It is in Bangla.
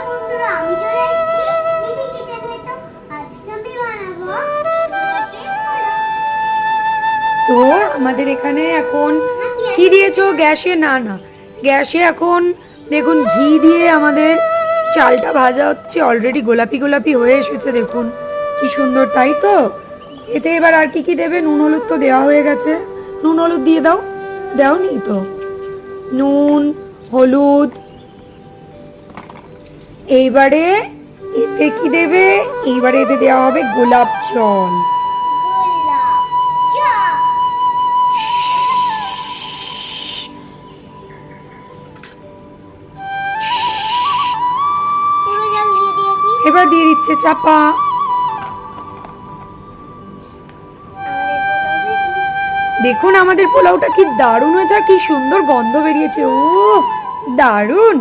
বন্ধুরা, আমি চলে এসেছি মিনি কিচেনে। তো আজকে আমি বানাবো তো আমাদের এখানে এখন কি দিয়েছো গ্যাসে? না না, গ্যাসে এখন দেখুন ঘি দিয়ে আমাদের চালটা ভাজা হচ্ছে। অলরেডি গোলাপি গোলাপি হয়ে এসেছে, দেখুন কি সুন্দর, তাই তো? এতে এবার আর কি কি দেবে? নুন হলুদ তো দেওয়া হয়ে গেছে। নুন হলুদ দিয়ে দাও। দাওনি তো? নুন, হলুদ। এইবারে এতে কি দেবে? এইবারে এতে দেওয়া হবে গোলাপ জল। গোলাপ জল। পুরো জল দিয়ে দিয়েছি। এবার দিয়ে দিচ্ছে চাপা। দেখুন আমাদের পোলাওটা কি দারুণ হয়েছে, আর কি সুন্দর গন্ধ বেরিয়েছে। ও দারুণ।